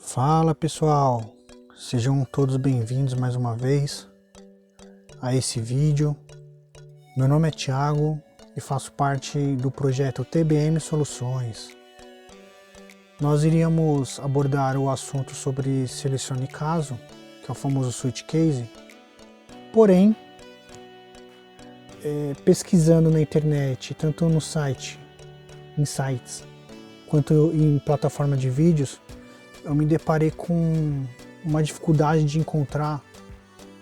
Fala pessoal, sejam todos bem-vindos mais uma vez a esse vídeo. Meu nome é Thiago e faço parte do projeto TBM Soluções. Nós iríamos abordar o assunto sobre selecione caso, que é o famoso switch case, porém, pesquisando na internet, tanto no site, em sites, quanto em plataforma de vídeos, eu me deparei com uma dificuldade de encontrar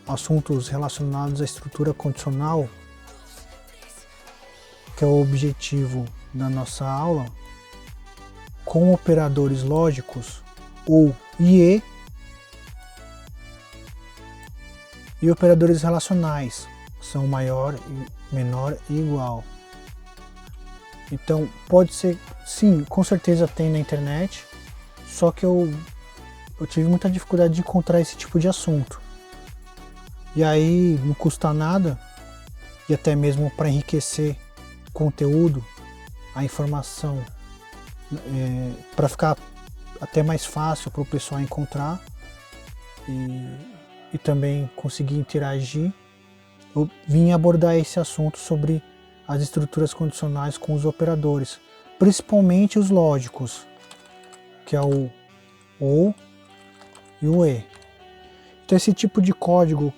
assuntos relacionados à estrutura condicional, que é o objetivo da nossa aula, com operadores lógicos, ou IE, e operadores relacionais, são maior, menor e igual. Então, pode ser, sim, com certeza tem na internet, só que eu tive muita dificuldade de encontrar esse tipo de assunto. E aí não custa nada, e até mesmo para enriquecer o conteúdo, a informação, para ficar até mais fácil para o pessoal encontrar e também conseguir interagir, eu vim abordar esse assunto sobre as estruturas condicionais com os operadores, principalmente os lógicos, que é o OU e o E. Então esse tipo de código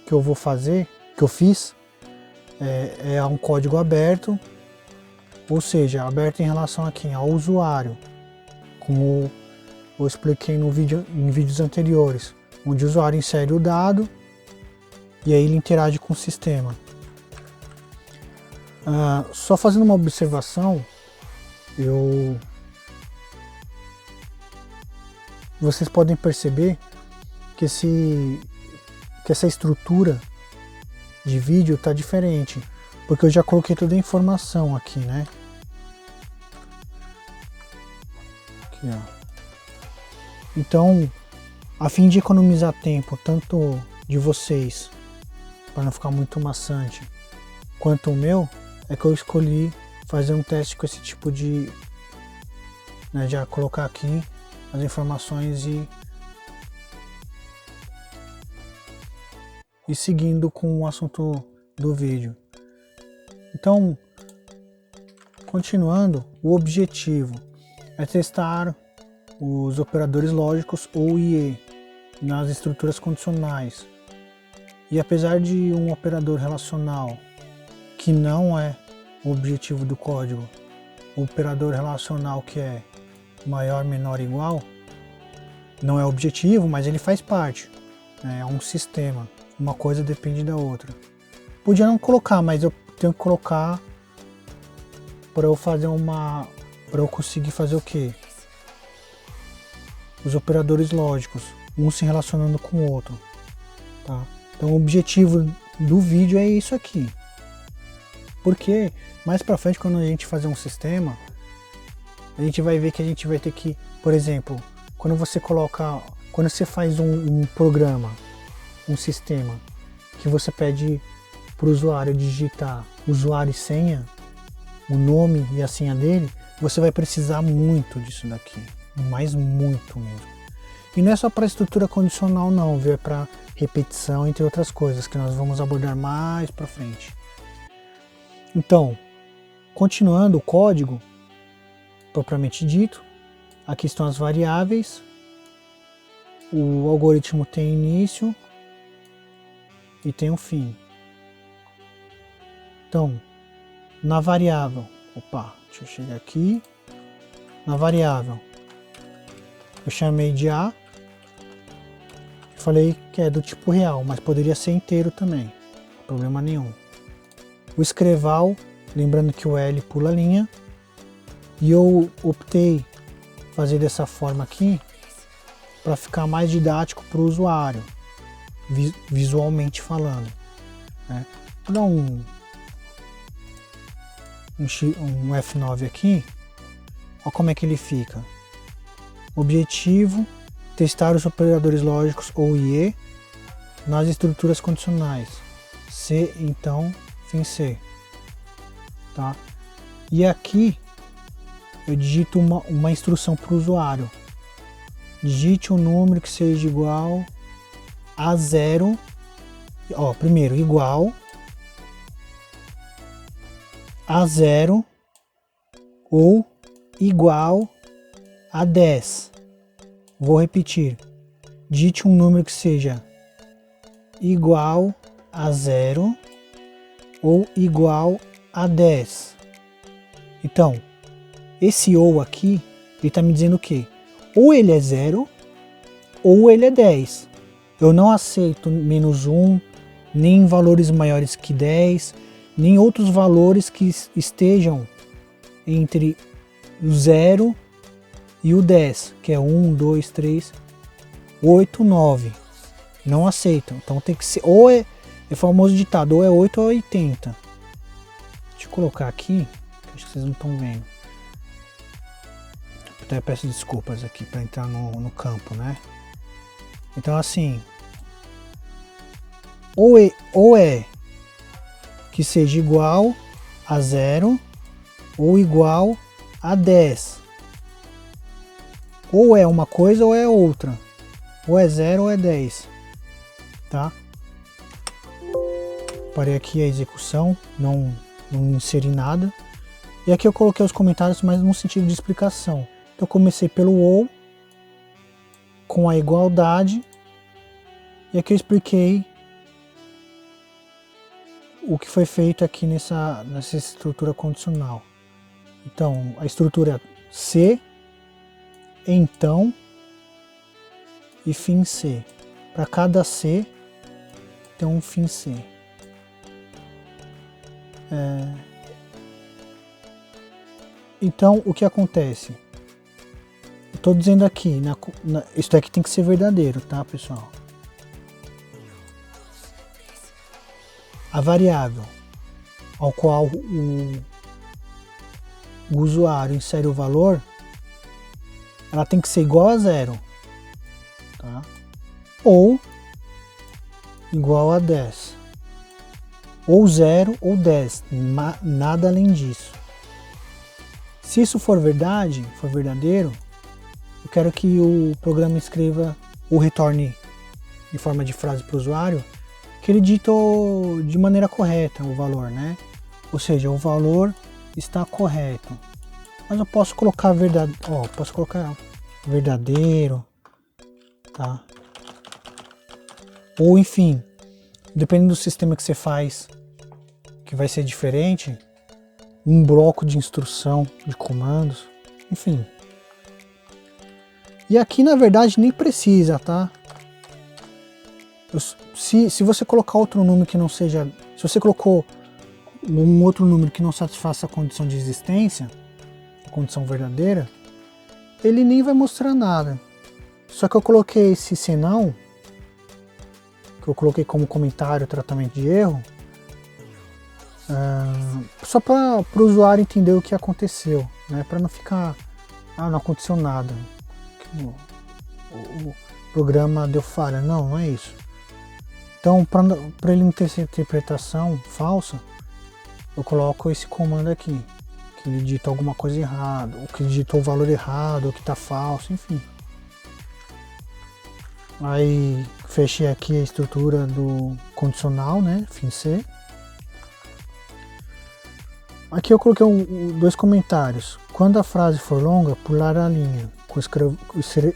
que eu vou fazer, que eu fiz, é um código aberto, ou seja, aberto em relação a quem? Ao usuário, como eu expliquei em vídeos anteriores, onde o usuário insere o dado e aí ele interage com o sistema. Só fazendo uma observação, vocês podem perceber que essa estrutura de vídeo está diferente, porque eu já coloquei toda a informação aqui, né? Aqui, ó. Então, a fim de economizar tempo, tanto de vocês, para não ficar muito maçante, quanto o meu, é que eu escolhi fazer um teste com esse tipo de, né, já colocar aqui as informações e seguindo com o assunto do vídeo. Então, continuando, o objetivo é testar os operadores lógicos ou IE nas estruturas condicionais. E apesar de um operador relacional, que não é o objetivo do código, o operador relacional que é maior, menor, igual, não é o objetivo, mas ele faz parte, né? É um sistema, uma coisa depende da outra. Podia não colocar, mas eu tenho que colocar para eu conseguir fazer o quê? Os operadores lógicos, um se relacionando com o outro, tá? Então o objetivo do vídeo é isso aqui. Porque mais para frente, quando a gente fazer um sistema, a gente vai ver que a gente vai ter que, por exemplo, quando você faz um programa, um sistema, que você pede para o usuário digitar usuário e senha, o nome e a senha dele, você vai precisar muito disso daqui, mas muito mesmo. E não é só para estrutura condicional não, viu? É para repetição, entre outras coisas, que nós vamos abordar mais para frente. Então, continuando o código, propriamente dito, aqui estão as variáveis, o algoritmo tem início e tem um fim. Então, na variável, deixa eu chegar aqui, na variável, eu chamei de A, falei que é do tipo real, mas poderia ser inteiro também, problema nenhum. O escreval, lembrando que o L pula a linha, e eu optei fazer dessa forma aqui para ficar mais didático para o usuário, visualmente falando, né? Vou dar um F9 aqui, olha como é que ele fica. Objetivo, testar os operadores lógicos ou IE nas estruturas condicionais. C, então, fim C. Tá? E aqui eu digito uma instrução para o usuário. digite um número que seja igual a 0. Ó, primeiro, igual a 0 ou igual a 10. Vou repetir. Digite um número que seja igual a 0 ou igual a 10. Então, esse ou aqui, ele está me dizendo o quê? Ou ele é 0 ou ele é 10. Eu não aceito menos 1, nem valores maiores que 10, nem outros valores que estejam entre o 0 e o 10, que é 1, 2, 3, 8, 9. Não aceitam. Então tem que ser, ou é famoso ditado, ou é 8 ou é 80. Deixa eu colocar aqui, acho que vocês não estão vendo. Até peço desculpas aqui para entrar no campo, né? Então assim, ou é que seja igual a 0 ou igual a 10. Ou é uma coisa ou é outra. Ou é 0 ou é 10. Tá? Parei aqui a execução, não inseri nada. E aqui eu coloquei os comentários, mas no sentido de explicação. Então eu comecei pelo ou, com a igualdade, e aqui eu expliquei o que foi feito aqui nessa estrutura condicional. Então, a estrutura se, então e fim se. Para cada se, tem um fim se. Então, o que acontece? Estou dizendo aqui, isso aqui tem que ser verdadeiro, tá, pessoal? A variável ao qual o usuário insere o valor, ela tem que ser igual a 0, tá? Ou igual a 10. Ou 0 ou 10, nada além disso. Se isso for verdade, for verdadeiro, eu quero que o programa escreva ou retorne em forma de frase para o usuário que ele ditou de maneira correta o valor, né? Ou seja, o valor está correto. Mas eu posso colocar verdadeiro, tá? Ou enfim, dependendo do sistema que você faz, que vai ser diferente, um bloco de instrução, de comandos, enfim. E aqui na verdade nem precisa, tá? Se você colocar outro número que não seja, se você colocou um outro número que não satisfaça a condição de existência, a condição verdadeira, ele nem vai mostrar nada. Só que eu coloquei esse senão, que eu coloquei como comentário, tratamento de erro, só para o usuário entender o que aconteceu, né? Para não ficar, não aconteceu nada, o programa deu falha. Não é isso. Então, para ele não ter essa interpretação falsa, eu coloco esse comando aqui, que ele digita alguma coisa errada, ou que digitou o valor errado, ou que está falso, enfim. Aí fechei aqui a estrutura do condicional, né, fim C. Aqui eu coloquei dois comentários. Quando a frase for longa, pular a linha,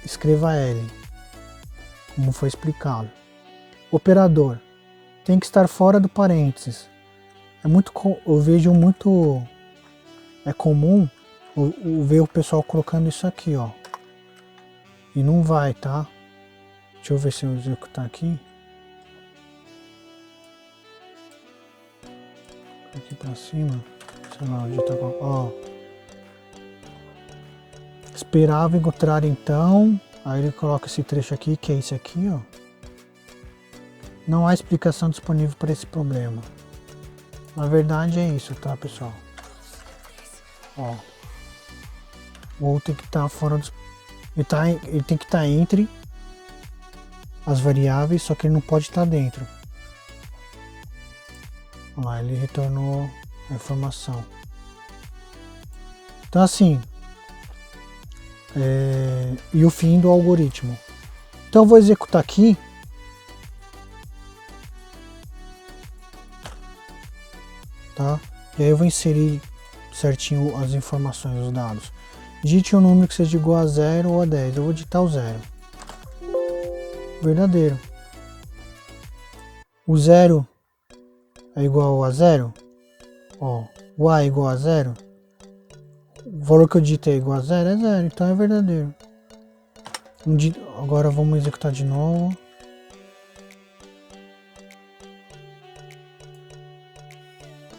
escreva L, como foi explicado. Operador, tem que estar fora do parênteses. Eu vejo muito, é comum eu ver o pessoal colocando isso aqui, ó. E não vai, tá? Deixa eu ver se eu executar aqui. Aqui pra cima. Sei lá onde tá. Ó. Esperava encontrar então. Aí ele coloca esse trecho aqui, que é esse aqui, ó. Não há explicação disponível para esse problema. Na verdade é isso, tá, pessoal? Ó. O ou tem que estar fora dos. Ele tem que estar entre as variáveis, só que ele não pode estar dentro. Olha lá, ele retornou a informação. Então assim, e o fim do algoritmo. Então eu vou executar aqui. Tá? E aí eu vou inserir certinho as informações, os dados. Digite um número que seja igual a 0 ou a 10. Eu vou digitar o 0. Verdadeiro. O 0 é igual a 0. Ó, o A é igual a 0. O valor que eu digitei é igual a 0 é 0, então é verdadeiro. Agora vamos executar de novo.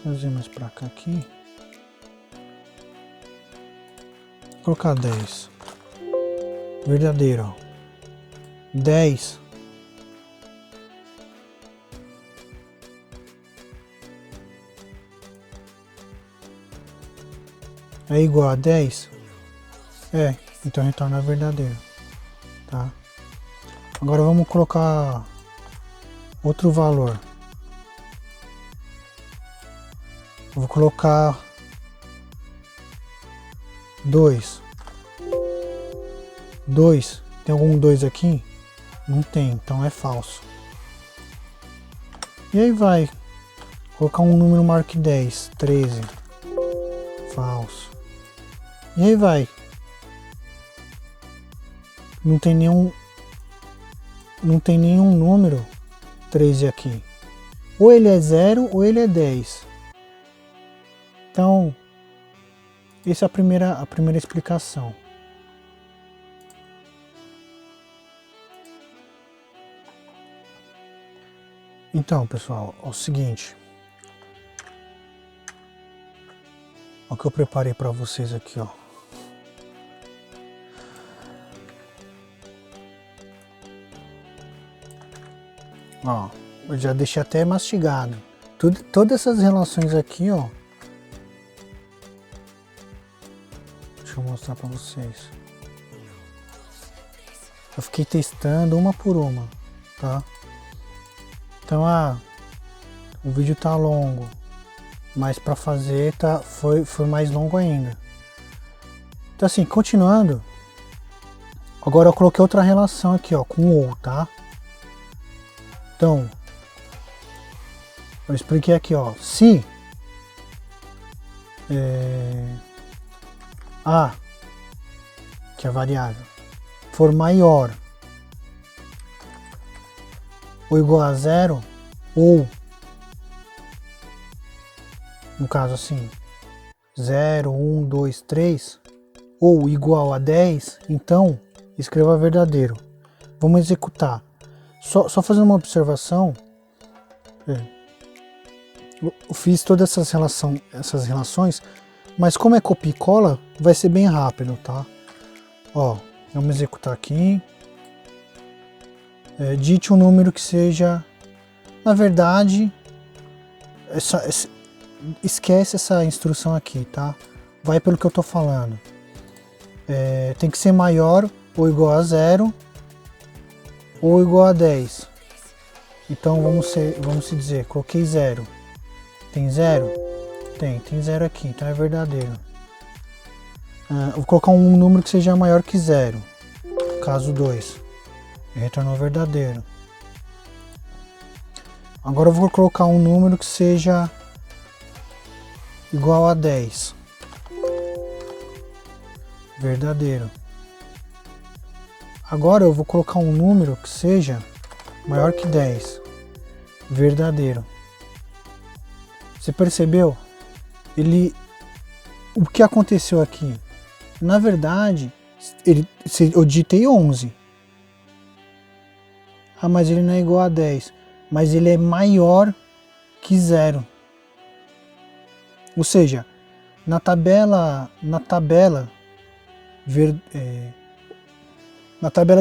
Vou fazer mais pra cá aqui. Vou colocar 10. Verdadeiro, ó. 10 é igual a 10? É, então retorna verdadeiro, tá? Agora vamos colocar outro valor. Eu vou colocar 2. 2. Tem algum 2 aqui? Não tem, então é falso. E aí vai. Colocar um número maior que 10. 13. Falso. E aí vai. Não tem nenhum número 13 aqui. Ou ele é 0 ou ele é 10. Então, essa é a primeira explicação. Então, pessoal, é o seguinte. Olha o que eu preparei para vocês aqui, ó. Ó, eu já deixei até mastigado. Todas essas relações aqui, ó. Deixa eu mostrar para vocês. Eu fiquei testando uma por uma, tá? Então, o vídeo tá longo, mas para fazer foi mais longo ainda. Então assim, continuando, agora eu coloquei outra relação aqui, ó, com o ou, tá? Então, eu expliquei aqui, ó, se A, que é a variável, for maior ou igual a 0, ou, no caso assim, 0, 1, 2, 3, ou igual a 10, então escreva verdadeiro. Vamos executar. Só fazendo uma observação, eu fiz todas essas relações, mas como é copia e cola, vai ser bem rápido, tá? Ó, vamos executar aqui. Digite um número que seja, na verdade, esquece essa instrução aqui, tá? Vai pelo que eu tô falando. Tem que ser maior ou igual a 0 ou igual a 10. Então vamos se dizer, coloquei 0. Tem 0? Tem 0 aqui, então é verdadeiro. Vou colocar um número que seja maior que 0. Caso 2. Retornou verdadeiro. Agora eu vou colocar um número que seja igual a 10. Verdadeiro. Agora eu vou colocar um número que seja maior que 10. Verdadeiro. Você percebeu? O que aconteceu aqui? Na verdade, eu digitei 11. Ah, mas ele não é igual a 10. Mas ele é maior que 0. Ou seja, na tabela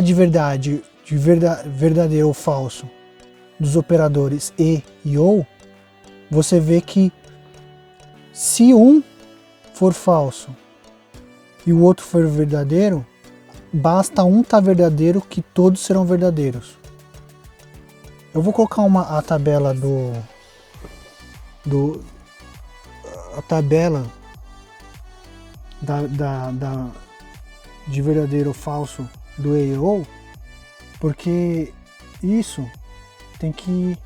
de verdade, verdadeiro ou falso dos operadores e ou, você vê que se um for falso e o outro for verdadeiro, basta um estar verdadeiro que todos serão verdadeiros. Eu vou colocar a tabela de verdadeiro ou falso do EO, porque isso tem que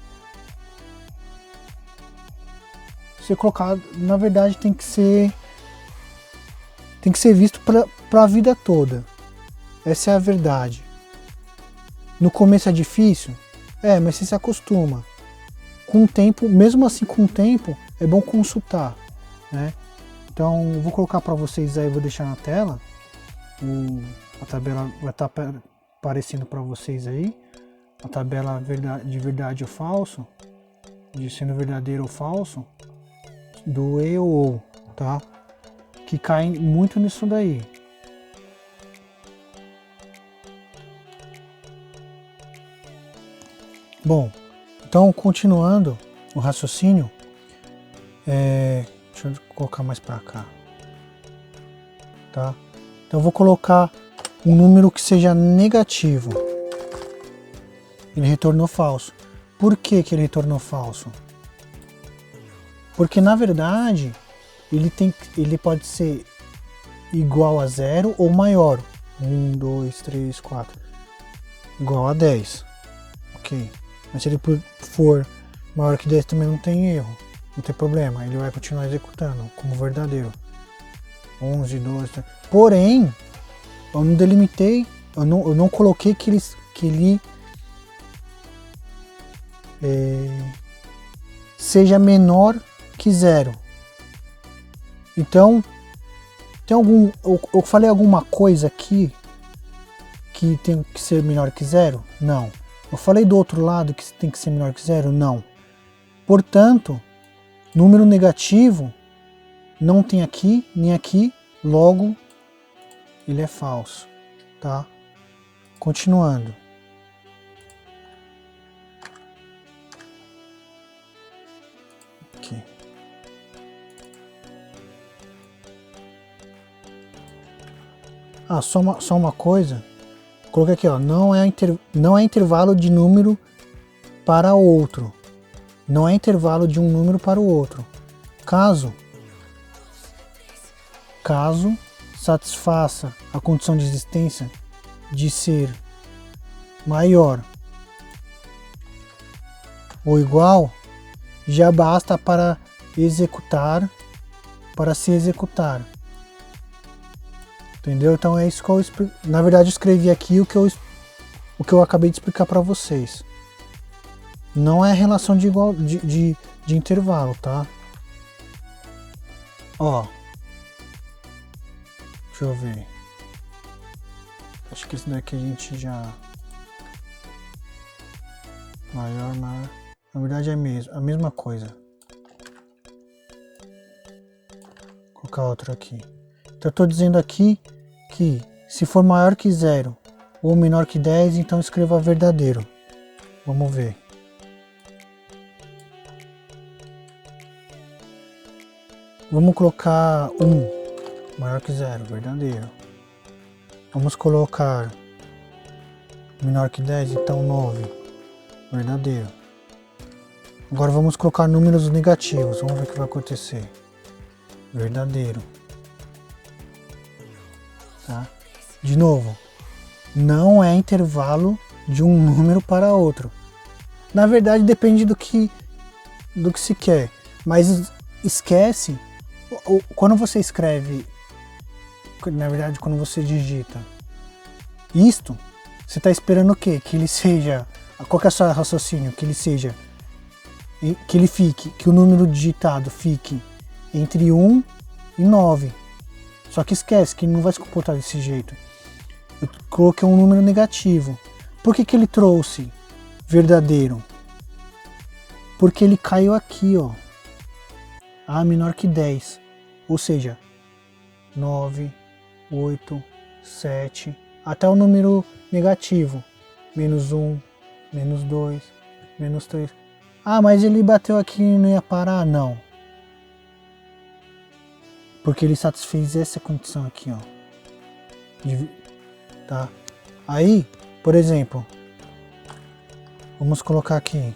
ser colocado, na verdade tem que ser visto para a vida toda. Essa é a verdade. No começo é difícil? Mas você se acostuma. Com o tempo, mesmo assim com o tempo, é bom consultar, né? Então, eu vou colocar para vocês aí, vou deixar na tela. A tabela vai estar aparecendo para vocês aí. A tabela de verdade ou falso, de sendo verdadeiro ou falso, do E ou O, tá? Que cai muito nisso daí. Bom, então continuando o raciocínio, deixa eu colocar mais para cá, tá? Então eu vou colocar um número que seja negativo. Ele retornou falso. Por que que ele retornou falso? Porque na verdade ele pode ser igual a 0 ou maior. 1, 2, 3, 4. Igual a 10. Ok. Mas se ele for maior que 10 também não tem erro. Não tem problema. Ele vai continuar executando como verdadeiro. 11, 12. 13. Porém, eu não delimitei, eu não coloquei que ele seja menor que 0. Então, tem eu falei alguma coisa aqui que tem que ser menor que 0? Não. Eu falei do outro lado que tem que ser menor que 0? Não. Portanto, número negativo não tem aqui nem aqui, logo ele é falso, tá? Continuando. Aqui. Só uma coisa. Coloquei aqui, ó, não é intervalo de número para outro. Não é intervalo de um número para o outro. Caso satisfaça a condição de existência de ser maior ou igual, já basta para se executar. Entendeu? Então é isso que na verdade eu escrevi aqui o que eu acabei de explicar para vocês. Não é relação de intervalo, tá? Ó. Deixa eu ver. Acho que esse daqui a gente já... Maior. Na verdade é a mesma coisa. Vou colocar outro aqui. Então eu tô dizendo aqui que se for maior que 0 ou menor que 10, então escreva verdadeiro. Vamos ver. Vamos colocar 1, maior que 0, verdadeiro. Vamos colocar menor que 10, então 9, verdadeiro. Agora vamos colocar números negativos, vamos ver o que vai acontecer. Verdadeiro. Tá? De novo, não é intervalo de um número para outro. Na verdade depende do que se quer, mas esquece, quando você escreve, na verdade quando você digita isto, você está esperando o quê? Que ele seja, qual que é o seu raciocínio? Que ele fique, que o número digitado fique entre 1 e 9. Só que esquece que ele não vai se comportar desse jeito. Eu coloquei um número negativo. Por que ele trouxe verdadeiro? Porque ele caiu aqui, ó. A menor que 10. Ou seja, 9, 8, 7, até o número negativo. Menos 1, menos 2, menos 3. Mas ele bateu aqui e não ia parar? Não. Porque ele satisfez essa condição aqui, ó. Tá? Aí, por exemplo, vamos colocar aqui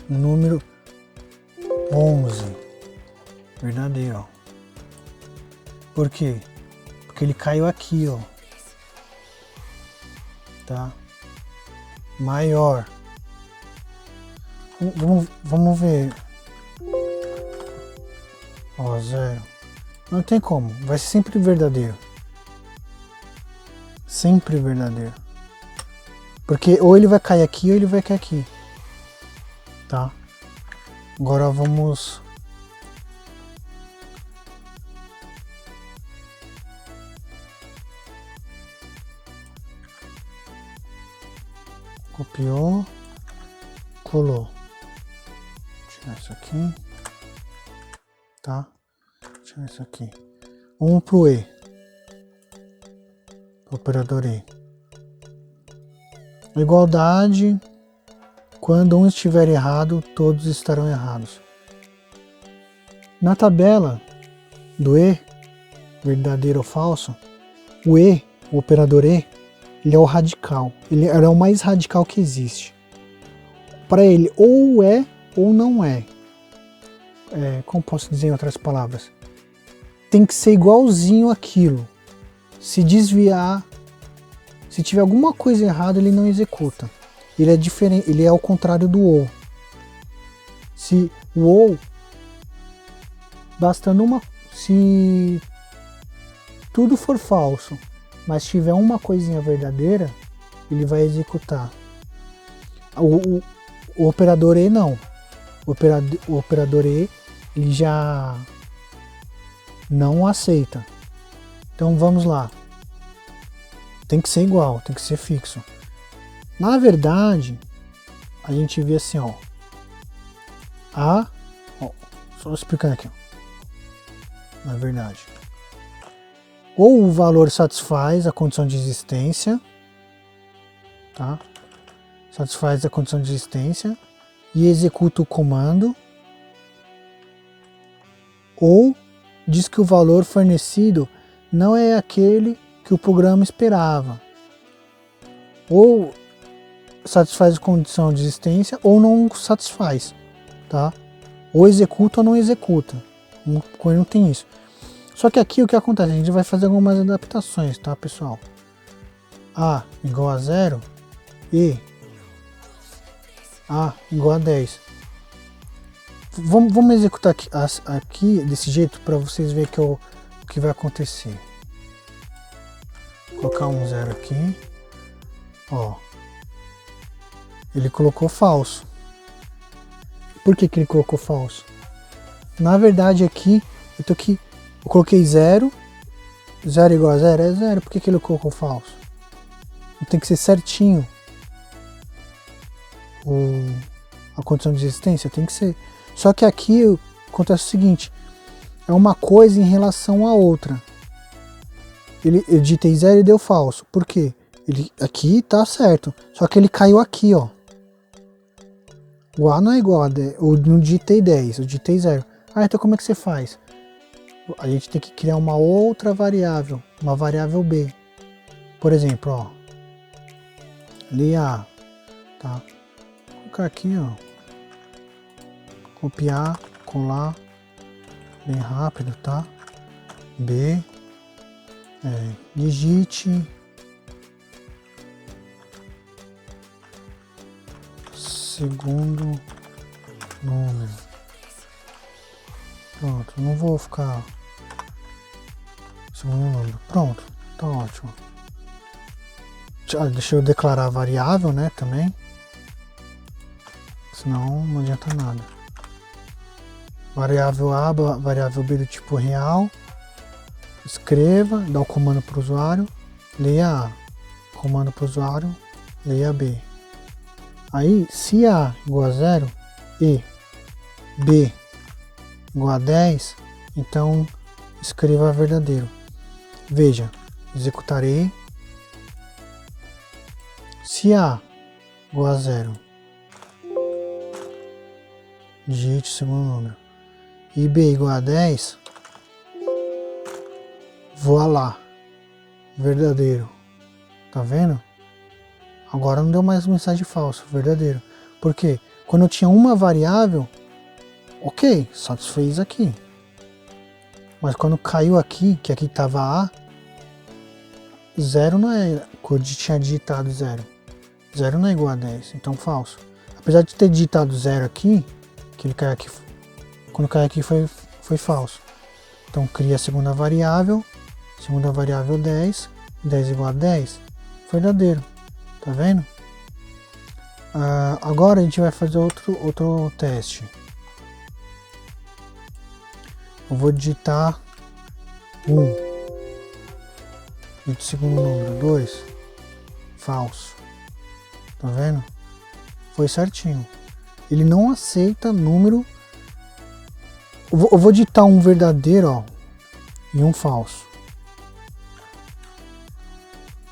o número 11, verdadeiro, ó. Por quê? Porque ele caiu aqui, ó. Tá? Maior. Vamos ver. Ó, 0. Não tem como. Vai ser sempre verdadeiro. Sempre verdadeiro. Porque ou ele vai cair aqui ou ele vai cair aqui. Tá? Agora vamos... Copiou. Colou. Tirar isso aqui. Tá? Tirar isso aqui. Vamos pro E. Operador E. Igualdade. Quando um estiver errado, todos estarão errados. Na tabela do E, verdadeiro ou falso, o E, o operador E, ele é o radical. Ele é o mais radical que existe. Para ele, ou é ou não é. Como posso dizer em outras palavras? Tem que ser igualzinho aquilo. Se desviar, se tiver alguma coisa errada, ele não executa. Ele é diferente, ele é ao contrário do ou. Se o ou, bastando uma, se tudo for falso, mas tiver uma coisinha verdadeira, ele vai executar. O operador E não. O operador E, ele já não aceita. Então vamos lá. Tem que ser igual, tem que ser fixo. Na verdade, a gente vê assim, ó. Só explicando aqui, ó. Na verdade. Ou o valor satisfaz a condição de existência, tá? Satisfaz a condição de existência e executa o comando, ou diz que o valor fornecido não é aquele que o programa esperava, ou satisfaz a condição de existência ou não satisfaz, tá? Ou executa ou não executa. Não tem isso. Só que aqui o que acontece? A gente vai fazer algumas adaptações, tá, pessoal? A igual a 0 e A igual a 10. Vamos executar aqui desse jeito para vocês verem o que vai acontecer. Vou colocar um 0 aqui. Ó. Ele colocou falso. Por que ele colocou falso? Na verdade aqui, eu coloquei 0. 0 igual a 0 é 0. Por que ele colocou falso? Tem que ser certinho. A condição de existência tem que ser. Só que aqui acontece o seguinte. É uma coisa em relação à outra. Eu digitei 0 e deu falso. Por quê? Ele aqui tá certo. Só que ele caiu aqui, ó. O A não é igual a 10. Eu não digitei 10, eu digitei 0. Então como é que você faz? A gente tem que criar uma outra variável. Uma variável B. Por exemplo, ó. Ali A. Tá? Vou colocar aqui, ó. Copiar, colar. Bem rápido, tá? B. Digite. Segundo número. Pronto, não vou ficar. Segundo número. Pronto, tá ótimo. Deixa eu declarar a variável, né, também. Senão não adianta nada. Variável A, variável B do tipo real. Escreva, dá o comando para o usuário. Leia A. Comando para o usuário. Leia B. Aí, se A igual a 0 e B igual a 10, então escreva verdadeiro. Veja, executarei. Se A igual a 0, digite o segundo número. E B igual a 10, voa lá. Verdadeiro. Tá vendo? Agora não deu mais mensagem falsa, verdadeiro. Por quê? Quando eu tinha uma variável, ok, satisfez aqui. Mas quando caiu aqui, que aqui estava A, 0 não é, quando tinha digitado 0. 0 não é igual a 10, então falso. Apesar de ter digitado 0 aqui, que ele caiu aqui, quando caiu aqui foi falso. Então cria a segunda variável 10, 10 igual a 10, verdadeiro, tá vendo? Agora a gente vai fazer outro teste. Eu vou digitar 1, e o segundo número 2, falso, tá vendo? Foi certinho. Ele não aceita número. Eu vou digitar um verdadeiro, ó, e um falso.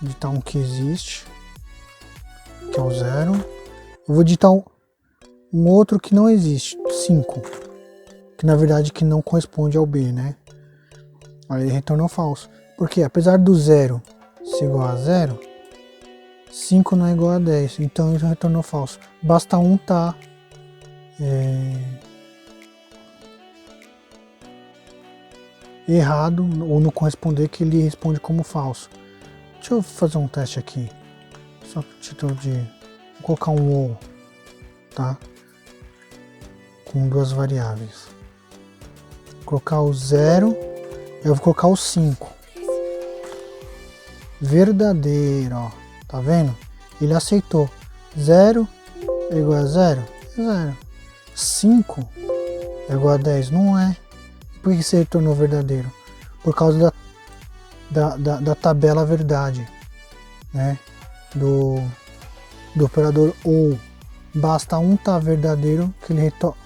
Vou digitar um que existe, que é o 0. Eu vou digitar um outro que não existe, 5, que na verdade que não corresponde ao B, né? Aí ele retornou falso. Porque apesar do 0 ser igual a 0, 5 não é igual a 10, então ele retornou falso. Basta um tá errado ou não corresponder, que ele responde como falso. Deixa eu fazer um teste aqui. Só para título de... Vou colocar um ou, tá? Com duas variáveis. Vou colocar o 0, eu vou colocar o 5. Verdadeiro, ó. Tá vendo? Ele aceitou. 0 é igual a 0? É 0. 5 é igual a 10? Não é. Por que você retornou verdadeiro? Por causa da tabela verdade, né? Do operador OU. Basta um tá verdadeiro que ele retorna.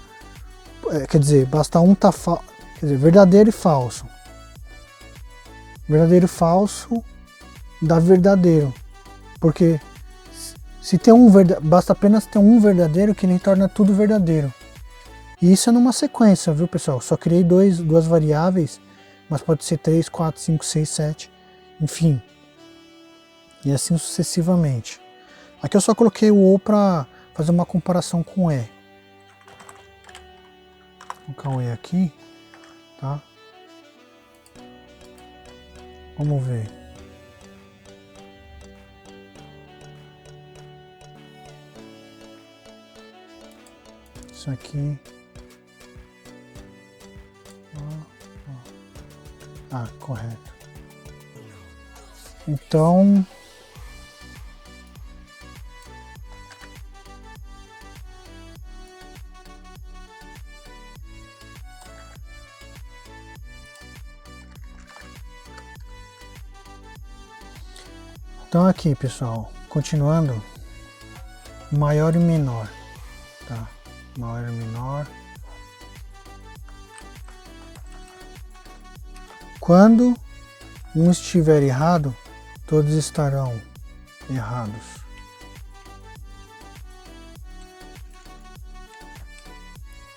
Quer dizer, basta um tá quer dizer, verdadeiro e falso. Verdadeiro e falso dá verdadeiro. Porque se tem basta apenas ter um verdadeiro que ele retorna tudo verdadeiro. E isso é numa sequência, viu, pessoal? Só criei duas variáveis, mas pode ser 3, 4, 5, 6, 7, enfim. E assim sucessivamente. Aqui eu só coloquei o OU para fazer uma comparação com o E. Vou colocar o E aqui, tá? Vamos ver. Isso aqui. Correto. Então, aqui, pessoal, continuando, maior e menor, tá? Maior e menor. Quando um estiver errado, todos estarão errados.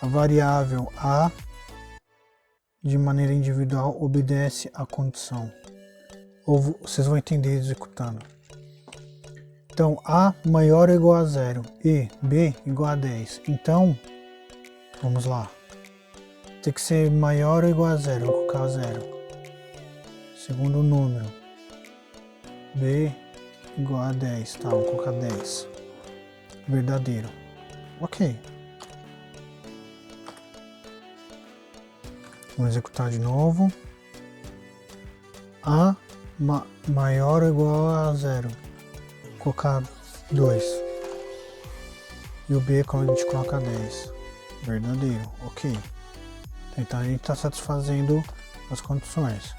A variável A, de maneira individual, obedece à condição. Ou vocês vão entender executando. Então, A maior ou igual a 0 e B igual a 10. Então, vamos lá. Tem que ser maior ou igual a 0. Vou colocar 0. Segundo número, B igual a 10, tá? Vou colocar 10. Verdadeiro. Ok. Vamos executar de novo. A maior ou igual a 0. Vou colocar 2. E o B quando a gente coloca 10. Verdadeiro. Ok. Então a gente está satisfazendo as condições.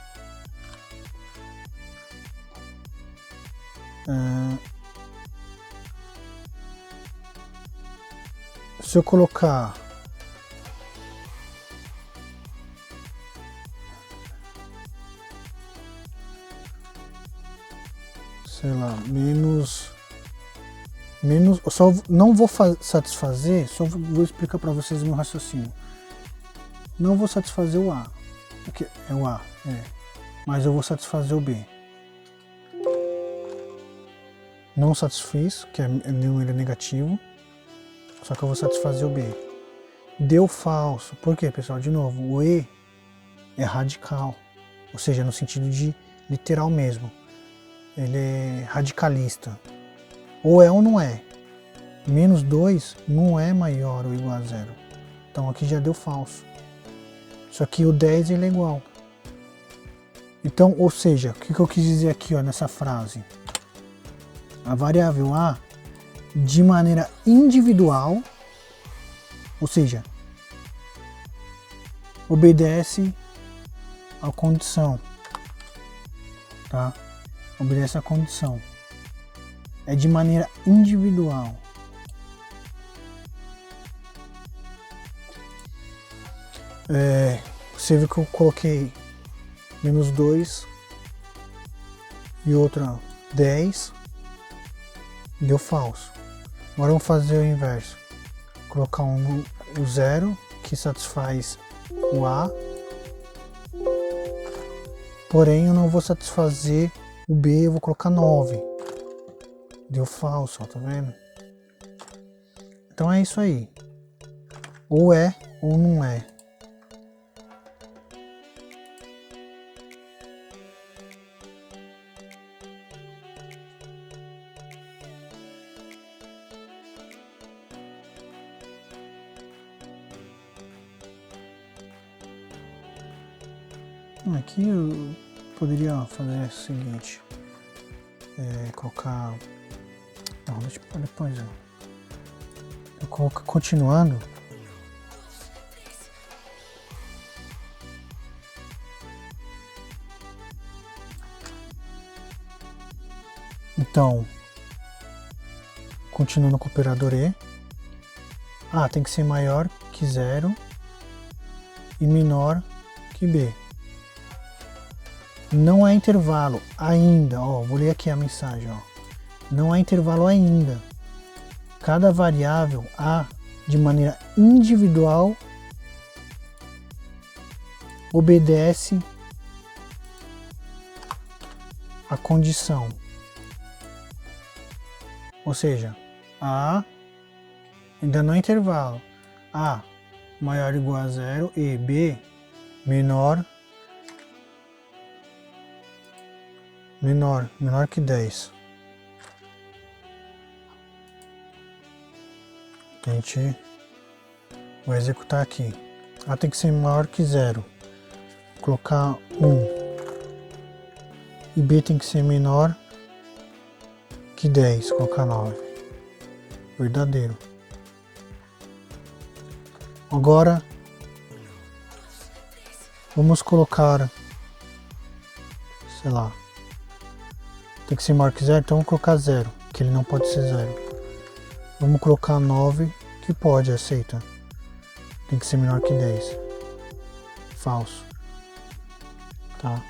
Se eu colocar sei lá, menos, eu só não vou satisfazer, só vou explicar para vocês o meu raciocínio. Não vou satisfazer o A, porque é o A, mas eu vou satisfazer o B. Não satisfiz, que é número negativo, só que eu vou satisfazer o B. Deu falso, por quê, pessoal? De novo, o E é radical, ou seja, no sentido de literal mesmo. ele é radicalista. Ou é ou não é. Menos 2 não é maior ou igual a 0. Então aqui já deu falso. Só que o 10 ele é igual. Então, ou seja, o que eu quis dizer aqui, ó, nessa frase? A variável A, de maneira individual, ou seja, obedece à condição, tá? Obedece à condição. É de maneira individual. Você viu que eu coloquei menos 2 e outra 10, deu falso. Agora vamos fazer o inverso. Colocar o 0, que satisfaz o A, porém eu não vou satisfazer o B, eu vou colocar 9. Deu falso, ó, tá vendo? Então é isso aí. Ou é ou não é. Aqui eu poderia fazer o seguinte, colocar, não, deixa eu depois, eu coloco continuando, então, continuando com o operador E, tem que ser maior que 0 e menor que B. Não há intervalo ainda, ó, vou ler aqui a mensagem, ó. Não há intervalo ainda. Cada variável A, de maneira individual, obedece à condição. Ou seja, A ainda não há intervalo. A maior ou igual a 0 e B menor que 10. A gente vai executar aqui. A tem que ser maior que 0. Vou colocar 1. E B tem que ser menor que 10. Vou colocar 9. Verdadeiro. Agora vamos colocar, sei lá, tem que ser maior que 0, então vamos colocar 0, que ele não pode ser 0. Vamos colocar 9, que pode, aceita. Tem que ser menor que 10. Falso. Tá?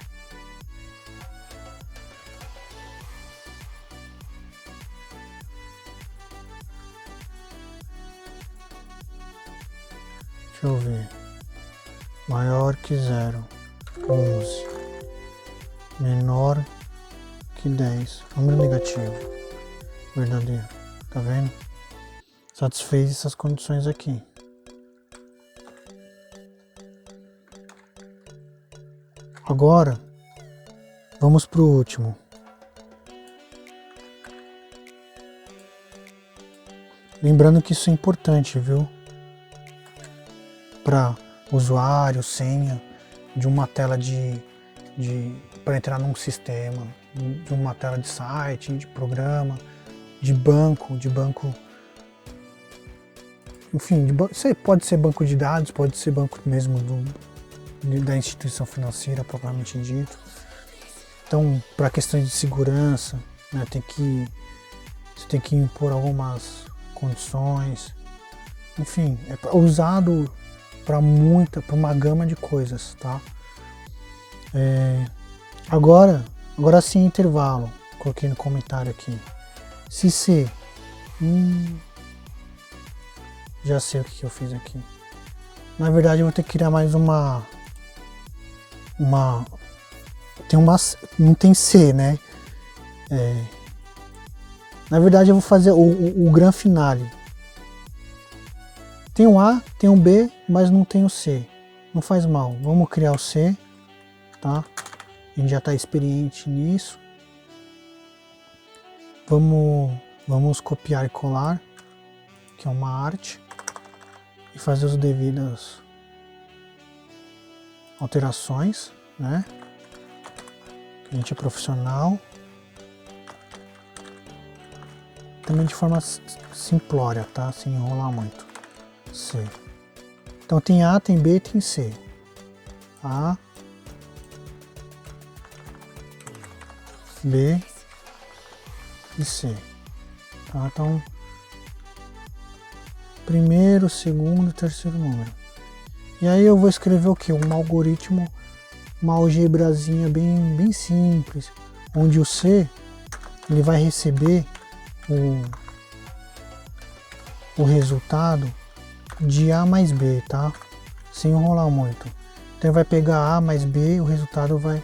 Deixa eu ver. Maior que 0. 11. Menor que 10. Número negativo. Verdadeiro. Tá vendo? Satisfez essas condições aqui. Agora, vamos para o último. Lembrando que isso é importante, viu? Para usuário, senha de uma tela para entrar num sistema, de uma tela de site, de programa, de banco, enfim, pode ser banco de dados, pode ser banco mesmo da instituição financeira propriamente dito. Então, para questões de segurança, né, você tem que impor algumas condições. Enfim, é usado para uma gama de coisas, tá? Agora sim, intervalo. Coloquei no comentário aqui. Se C, já sei o que eu fiz aqui. Na verdade, eu vou ter que criar mais não tem C, né? Na verdade, eu vou fazer o gran finale. Tem um A, tem um B, mas não tem o C. Não faz mal. Vamos criar o C, tá? A gente já está experiente nisso. Vamos copiar e colar, que é uma arte, e fazer as devidas alterações, né? A gente é profissional. Também de forma simplória, tá? Sem enrolar muito. C. Então tem A, tem B, tem C. A, B e C. Tá? Então, primeiro, segundo, terceiro número. E aí eu vou escrever o que? Um algoritmo, uma algebrazinha bem simples, onde o C ele vai receber o resultado de A mais B, tá? Sem enrolar muito. Então vai pegar A mais B e o resultado vai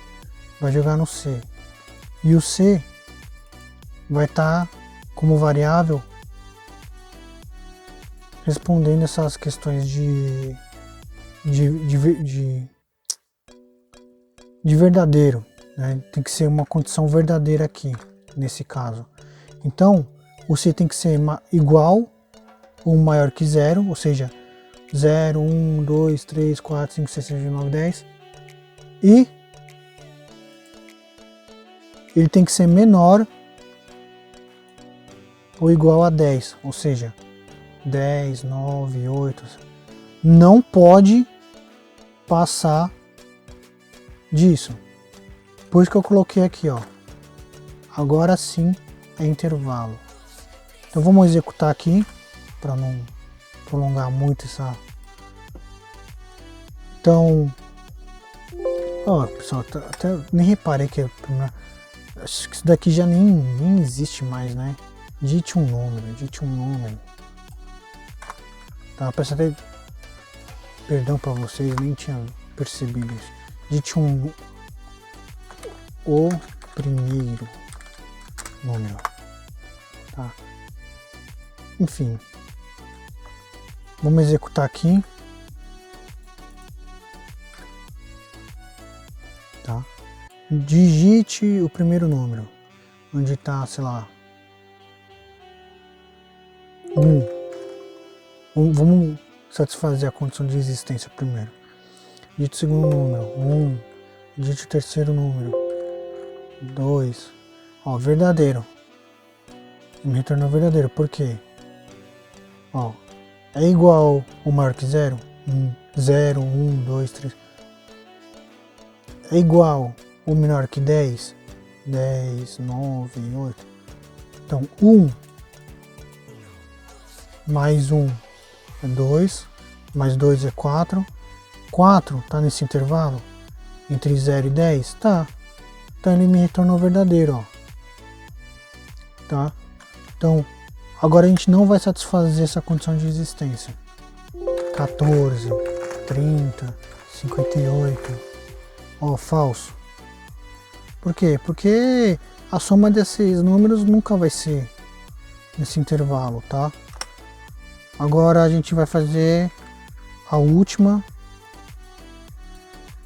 jogar no C. E o C vai estar como variável respondendo essas questões de verdadeiro, né? Tem que ser uma condição verdadeira aqui, nesse caso. Então, o C tem que ser igual ou maior que zero, ou seja, 0, 1, 2, 3, 4, 5, 6, 7, 8, 9, 10. E ele tem que ser menor ou igual a 10, ou seja, 10, 9, 8. Não pode passar disso. Por isso que eu coloquei aqui, ó. Agora sim é intervalo. Então vamos executar aqui para não prolongar muito essa. Então, ó, pessoal, até nem reparei que acho que isso daqui já nem existe mais, né? Digite um número. Tá, peço até perdão para vocês, nem tinha percebido isso. Digite o primeiro número, tá? Enfim, vamos executar aqui, tá? Digite o primeiro número, onde está, sei lá, 1. Vamos satisfazer a condição de existência primeiro. Digite o segundo número, 1. Digite o terceiro número, 2. Ó, verdadeiro. Me retornou verdadeiro, por quê? Ó, é igual ou maior que 0? 0, 1, 2, 3. É igual ou menor que 10? 10, 9, 8. Então, 1 mais 1 é 2, mais 2 é 4. 4 tá nesse intervalo? Entre 0 e 10? Tá. Então ele me retornou verdadeiro, ó. Tá? Então, agora a gente não vai satisfazer essa condição de existência. 14, 30, 58. Ó, falso. Por quê? Porque a soma desses números nunca vai ser nesse intervalo, tá? Agora a gente vai fazer a última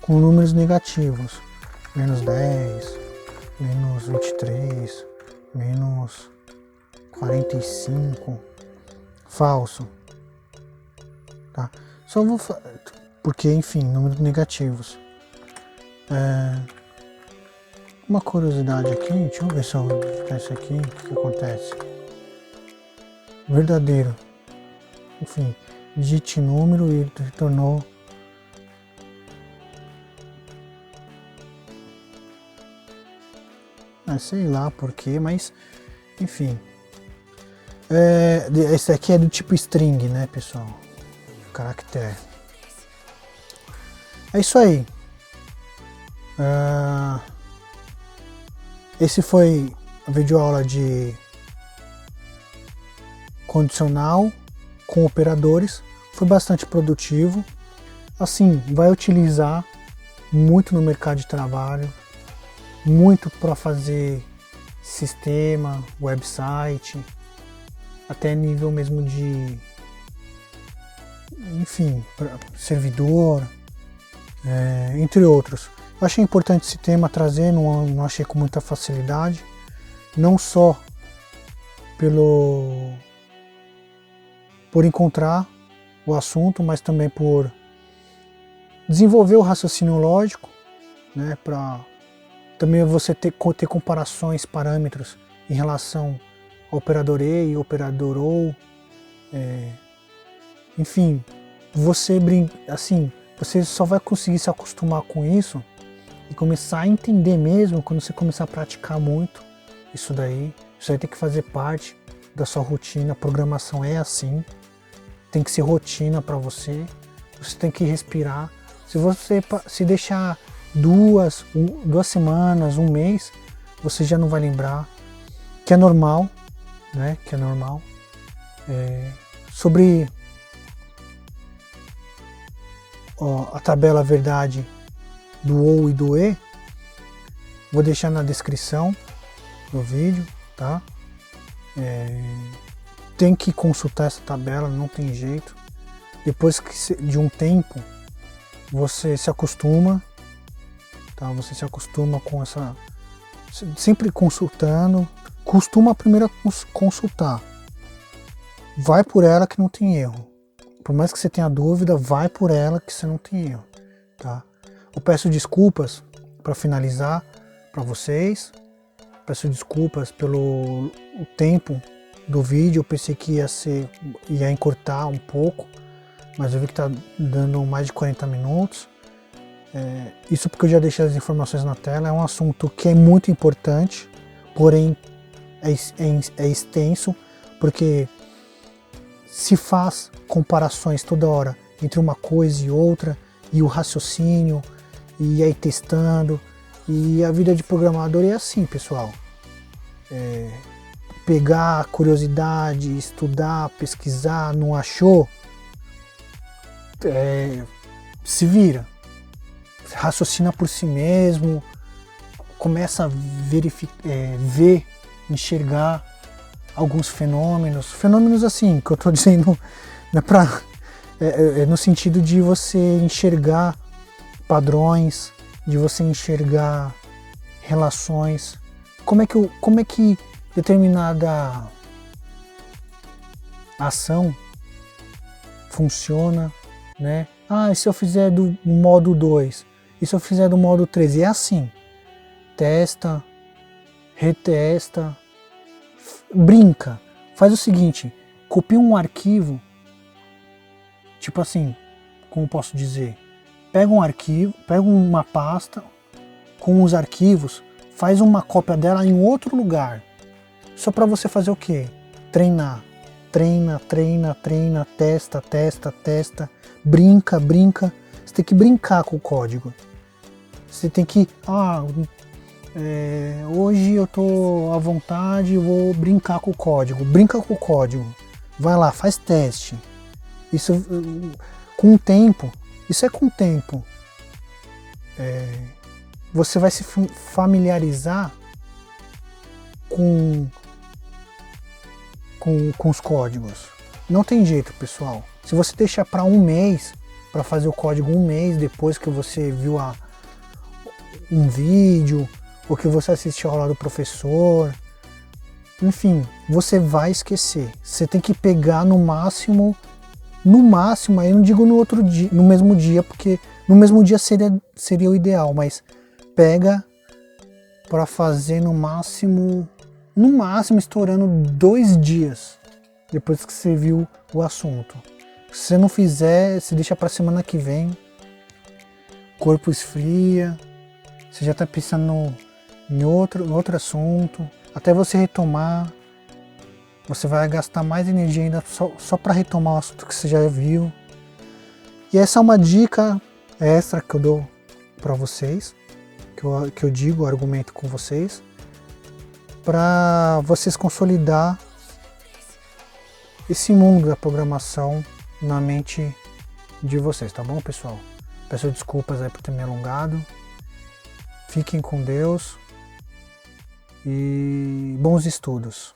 com números negativos. Menos 10, menos 23, menos 45. Falso. Tá? Só vou... Porque, enfim, números negativos. Uma curiosidade aqui, deixa eu ver se eu peço aqui, o que acontece. Verdadeiro. Enfim, digite número e retornou. Sei lá porquê, mas enfim. Esse aqui é do tipo string, né, pessoal? Caractere. É isso aí. Esse foi a videoaula de condicional com operadores. Foi bastante produtivo. Assim, vai utilizar muito no mercado de trabalho, muito para fazer sistema, website, até nível mesmo de, enfim, servidor, entre outros. Eu achei importante esse tema trazer, não achei com muita facilidade, não só por encontrar o assunto, mas também por desenvolver o raciocínio lógico, né, para também você ter comparações, parâmetros em relação ao operador E e operador OR. Enfim, você só vai conseguir se acostumar com isso e começar a entender mesmo quando você começar a praticar muito isso daí. Isso aí tem que fazer parte da sua rotina. A programação é assim, tem que ser rotina para você. Você tem que respirar. Se você se deixar 2 semanas, 1 mês, você já não vai lembrar, que é normal, né? Que é normal. Sobre a tabela verdade do OR e do E, vou deixar na descrição do vídeo, tá? Tem que consultar essa tabela, não tem jeito. Depois de um tempo, você se acostuma, tá? Você se acostuma com essa... Sempre consultando. Costuma primeiro consultar. Vai por ela que não tem erro. Por mais que você tenha dúvida, vai por ela que você não tem erro, tá? Eu peço desculpas para finalizar para vocês. Peço desculpas pelo tempo do vídeo. Eu pensei que ia encurtar um pouco, mas eu vi que tá dando mais de 40 minutos. Isso porque eu já deixei as informações na tela. É um assunto que é muito importante, porém é extenso, porque se faz comparações toda hora entre uma coisa e outra, e o raciocínio, e aí testando, e a vida de programador é assim, pessoal. Pegar curiosidade, estudar, pesquisar, não achou, se vira, raciocina por si mesmo, começa a ver, enxergar alguns fenômenos assim, que eu tô dizendo, no sentido de você enxergar padrões, de você enxergar relações, como é que determinada ação funciona, né? E se eu fizer do modo 2, e se eu fizer do modo 3, e é assim, testa, retesta, brinca, faz o seguinte, copia um arquivo, tipo assim, como posso dizer, pega um arquivo, pega uma pasta com os arquivos, faz uma cópia dela em outro lugar, só para você fazer o quê? Treinar, treina, testa, brinca, você tem que brincar com o código, você tem que, hoje eu tô à vontade, vou brincar com o código. Brinca com o código. Vai lá, faz teste. Isso com o tempo. Isso é com o tempo. Você vai se familiarizar com os códigos. Não tem jeito, pessoal. Se você deixar para 1 mês, para fazer o código 1 mês depois que você viu um vídeo, ou que você assistiu a aula do professor, enfim, você vai esquecer. Você tem que pegar no máximo, aí eu não digo no mesmo dia, porque no mesmo dia seria o ideal, mas pega para fazer no máximo estourando 2 dias depois que você viu o assunto. Se você não fizer, se deixa para semana que vem, o corpo esfria, você já está pensando em outro assunto, até você retomar, você vai gastar mais energia ainda só para retomar o assunto que você já viu. E essa é uma dica extra que eu dou para vocês, que eu digo, argumento com vocês, para vocês consolidar esse mundo da programação na mente de vocês, tá bom, pessoal? Peço desculpas aí por ter me alongado. Fiquem com Deus e bons estudos.